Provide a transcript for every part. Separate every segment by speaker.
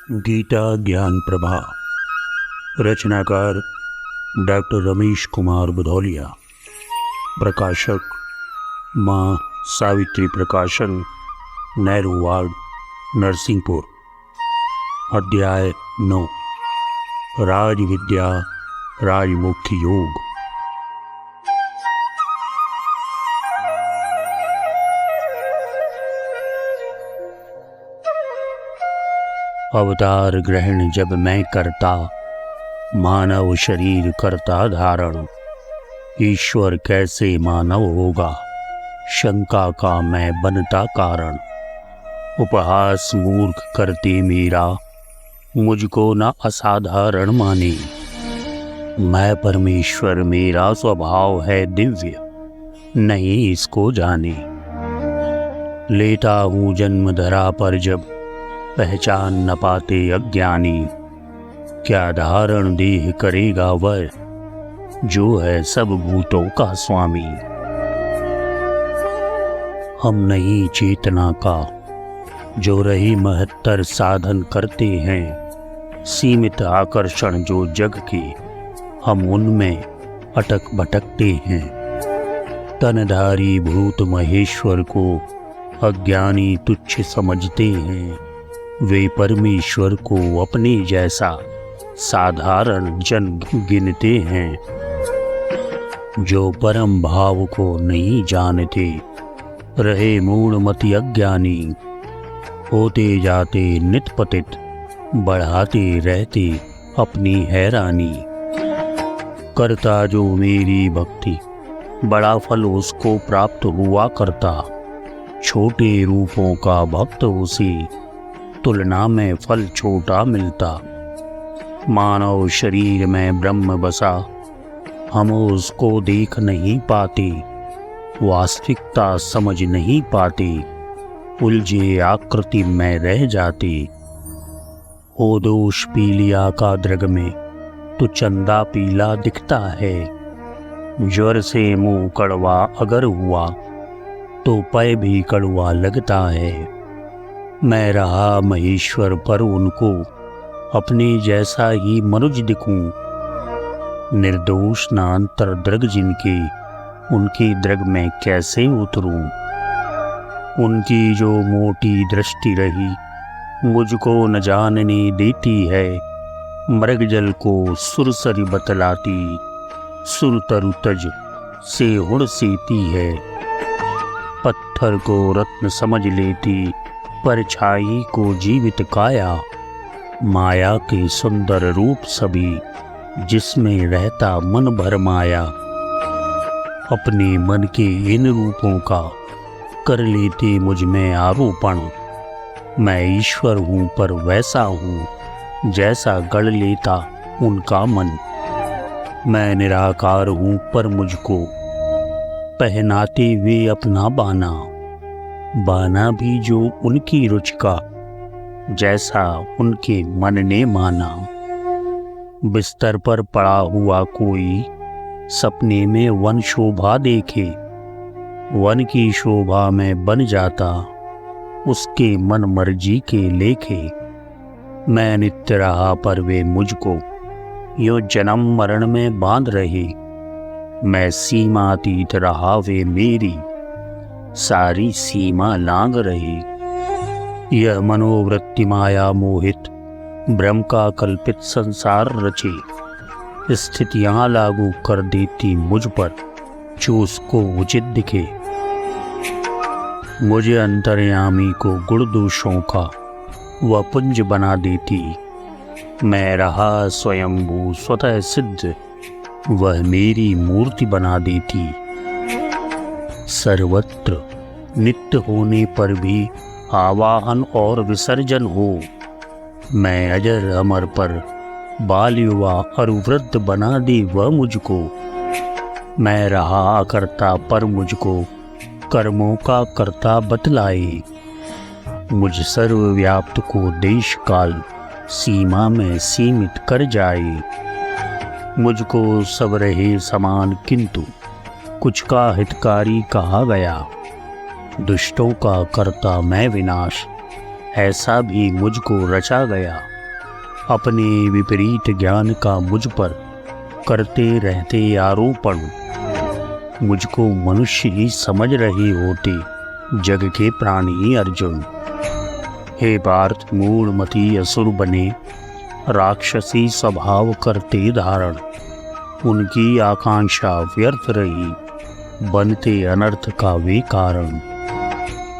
Speaker 1: गीता ज्ञान प्रभा। रचनाकार डॉक्टर रमेश कुमार बुधौलिया। प्रकाशक माँ सावित्री प्रकाशन, नेहरू वार्ड, नरसिंहपुर। अध्याय 9। राज विद्या राजमुख्य योग। अवतार ग्रहण जब मैं करता, मानव शरीर करता धारण। ईश्वर कैसे मानव होगा, शंका का मैं बनता कारण। उपहास मूर्ख करते मेरा, मुझको न असाधारण माने। मैं परमेश्वर मेरा स्वभाव है दिव्य, नहीं इसको जाने। लेता हूँ जन्म धरा पर जब, पहचान न पाते अज्ञानी। क्या धारण देह करेगा वह, जो है सब भूतों का स्वामी। हम नहीं चेतना का, जो रही महत्तर साधन करते हैं। सीमित आकर्षण जो जग के, हम उनमें अटक भटकते हैं। तनधारी भूत महेश्वर को, अज्ञानी तुच्छ समझते हैं। वे परमेश्वर को अपने जैसा साधारण जन गिनते हैं। जो परम भाव को नहीं जानते, रहे मूढ़मति अज्ञानी। होते जाते नित पतित, बढ़ाते रहते अपनी हैरानी। करता जो मेरी भक्ति, बड़ा फल उसको प्राप्त हुआ करता। छोटे रूपों का भक्त उसे, तुलना में फल छोटा मिलता। मानव शरीर में ब्रह्म बसा, हम उसको देख नहीं पाते। वास्तविकता समझ नहीं पाते, उलझे आकृति में रह जाते। हो दोष पीलिया का दृग में, तो चंदा पीला दिखता है। ज्वर से मुंह कड़वा अगर हुआ, तो पै भी कड़वा लगता है। मैं रहा महेश्वर पर उनको, अपने जैसा ही मनुज दिखूं। निर्दोष न अंतर दृग जिनके, उनकी दृग में कैसे उतरूं। उनकी जो मोटी दृष्टि रही, मुझको न जानने देती है। मृग जल को सुरसरी बतलाती, सुरतरु तज से हुड़ सेती है। पत्थर को रत्न समझ लेती, परछाई को जीवित काया। माया के सुंदर रूप सभी, जिसमें रहता मन भर माया। अपने मन के इन रूपों का, कर लेते मुझ में आरोपण। मैं ईश्वर हूँ पर वैसा हूँ, जैसा गढ़ लेता उनका मन। मैं निराकार हूँ पर मुझको, पहनाते वे अपना बाना। बाना भी जो उनकी रुचि का, जैसा उनके मन ने माना। बिस्तर पर पड़ा हुआ कोई, सपने में वन शोभा देखे। वन की शोभा में बन जाता, उसके मन मर्जी के लेखे। मैं नित्य रहा पर वे मुझको, यो जन्म मरण में बांध रहे। मैं सीमातीत रहा वे मेरी, सारी सीमा लांग रही। यह मनोवृत्ति माया मोहित, भ्रम का कल्पित संसार रचे। स्थितियां लागू कर देती मुझ पर, जो उसको उचित दिखे। मुझे अंतर्यामी को गुण दोषों का, वह पुंज बना देती। मैं रहा स्वयंभू स्वतः सिद्ध, वह मेरी मूर्ति बना देती। सर्वत्र नित्य होने पर भी, आवाहन और विसर्जन हो। मैं अजर अमर पर, बाल युवा और वृद्ध बना दे वह मुझको। मैं रहा करता पर मुझको, कर्मों का कर्ता बतलाए। मुझ सर्वव्याप्त को देश काल, सीमा में सीमित कर जाए। मुझको सब रहे समान किंतु, कुछ का हितकारी कहा गया। दुष्टों का करता मैं विनाश, ऐसा भी मुझको रचा गया। अपने विपरीत ज्ञान का मुझ पर करते रहते आरोपण। मुझको मनुष्य ही समझ रहे होते जग के प्राणी अर्जुन। हे पार्थ, मूढ़मती असुर बने राक्षसी स्वभाव करते धारण। उनकी आकांक्षा व्यर्थ रही, बनते अनर्थ का वे कारण।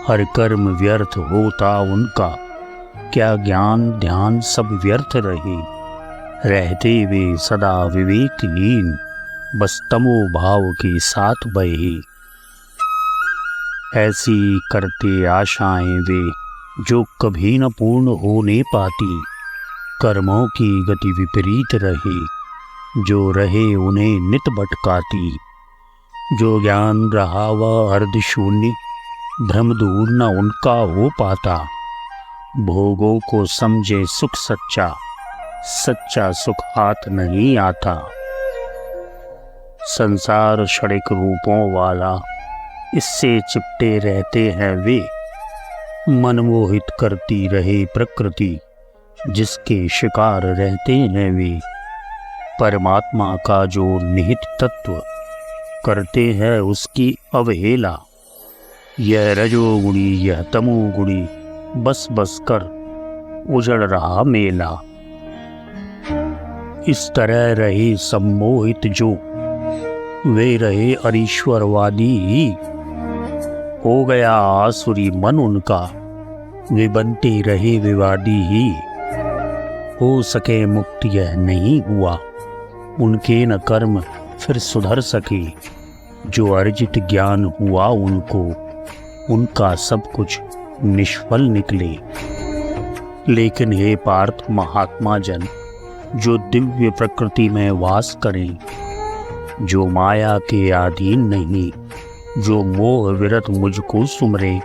Speaker 1: हर कर्म व्यर्थ होता उनका, क्या ज्ञान ध्यान सब व्यर्थ रहे। रहते वे सदा विवेकहीन, बस तमो भाव के साथ बहे। ऐसी करते आशाएं वे जो कभी न पूर्ण होने पाती। कर्मों की गति विपरीत रहे, जो रहे उन्हें नित भटकाती। जो ज्ञान रहा वह अर्ध शून्य, भ्रम दूर न उनका हो पाता। भोगों को समझे सुख सच्चा, सच्चा सुख हाथ नहीं आता। संसार क्षणिक रूपों वाला, इससे चिपटे रहते हैं वे। मनमोहित करती रहे प्रकृति, जिसके शिकार रहते हैं वे। परमात्मा का जो निहित तत्व, करते हैं उसकी अवहेला। यह रजोगुणी यह तमोगुणी, बस बस कर उजड़ रहा मेला। इस तरह रहे सम्मोहित जो, वे रहे अरीश्वरवादी ही। हो गया आसुरी मन उनका, वे बनते रहे विवादी ही। हो सके मुक्त यह नहीं हुआ, उनके न कर्म फिर सुधर सके। जो अर्जित ज्ञान हुआ उनको, उनका सब कुछ निष्फल निकले। लेकिन हे पार्थ महात्मा जन, जो दिव्य प्रकृति में वास करें, जो माया के अधीन नहीं, जो मोह विरत मुझको सुमरे।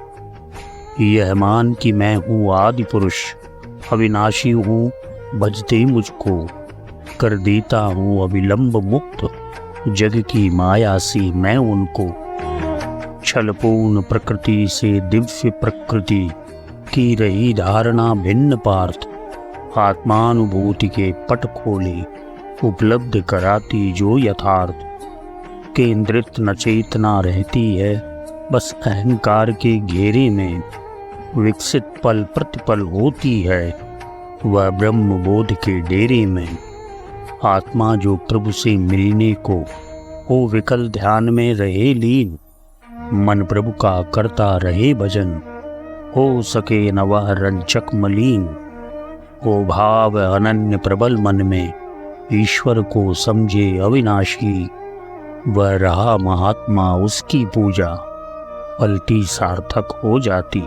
Speaker 1: यह मान कि मैं हूँ आदि पुरुष, अविनाशी हूँ, भजते मुझको। कर देता हूँ अविलंब मुक्त, जग की माया से मैं उनको। छलपूर्ण प्रकृति से दिव्य प्रकृति की रही धारणा भिन्न पार्थ। आत्मानुभूति के पट खोले, उपलब्ध कराती जो यथार्थ। केंद्रित न चेतना रहती है, बस अहंकार के घेरे में। विकसित पल प्रतिपल होती है, वह ब्रह्म बोध के डेरे में। आत्मा जो प्रभु से मिलने को हो विकल ध्यान में रहे लीन। मन प्रभु का करता रहे भजन, हो सके न वह रंचक मलीन। हो भाव अनन्य प्रबल मन में, ईश्वर को समझे अविनाशी। वह रहा महात्मा उसकी पूजा, पलटी सार्थक हो जाती।